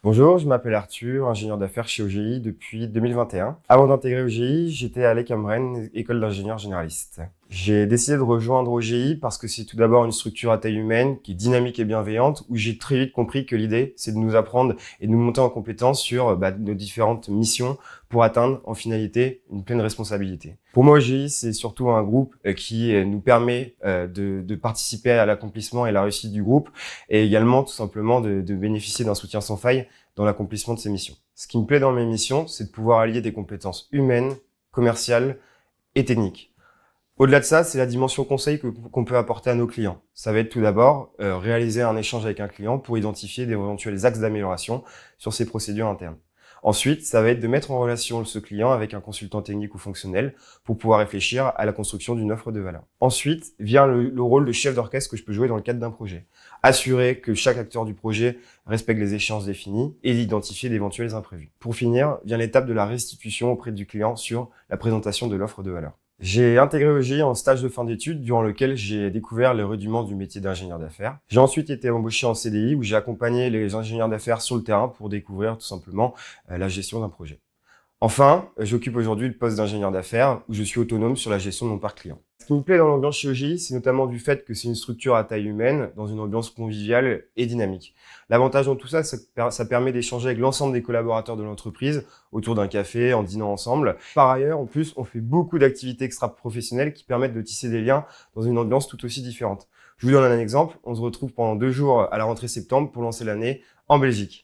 Bonjour, je m'appelle Arthur, ingénieur d'affaires chez OGI depuis 2021. Avant d'intégrer OGI, j'étais à l'EC Amren, école d'ingénieurs généralistes. J'ai décidé de rejoindre OGI parce que c'est tout d'abord une structure à taille humaine qui est dynamique et bienveillante, où j'ai très vite compris que l'idée, c'est de nous apprendre et de nous monter en compétence sur nos différentes missions pour atteindre en finalité une pleine responsabilité. Pour moi, OGI, c'est surtout un groupe qui nous permet de participer à l'accomplissement et la réussite du groupe, et également tout simplement de bénéficier d'un soutien sans faille dans l'accomplissement de ces missions. Ce qui me plaît dans mes missions, c'est de pouvoir allier des compétences humaines, commerciales et techniques. Au-delà de ça, c'est la dimension conseil qu'on peut apporter à nos clients. Ça va être tout d'abord réaliser un échange avec un client pour identifier d'éventuels axes d'amélioration sur ses procédures internes. Ensuite, ça va être de mettre en relation ce client avec un consultant technique ou fonctionnel pour pouvoir réfléchir à la construction d'une offre de valeur. Ensuite vient le rôle de chef d'orchestre que je peux jouer dans le cadre d'un projet. Assurer que chaque acteur du projet respecte les échéances définies et identifier d'éventuels imprévus. Pour finir, vient l'étape de la restitution auprès du client sur la présentation de l'offre de valeur. J'ai intégré OGI en stage de fin d'études durant lequel j'ai découvert les rudiments du métier d'ingénieur d'affaires. J'ai ensuite été embauché en CDI où j'ai accompagné les ingénieurs d'affaires sur le terrain pour découvrir tout simplement la gestion d'un projet. Enfin, j'occupe aujourd'hui le poste d'ingénieur d'affaires où je suis autonome sur la gestion de mon parc client. Ce qui me plaît dans l'ambiance chez OGI, c'est notamment du fait que c'est une structure à taille humaine, dans une ambiance conviviale et dynamique. L'avantage dans tout ça, ça permet d'échanger avec l'ensemble des collaborateurs de l'entreprise autour d'un café, en dînant ensemble. Par ailleurs, en plus, on fait beaucoup d'activités extra-professionnelles qui permettent de tisser des liens dans une ambiance tout aussi différente. Je vous donne un exemple. On se retrouve pendant 2 jours à la rentrée septembre pour lancer l'année en Belgique.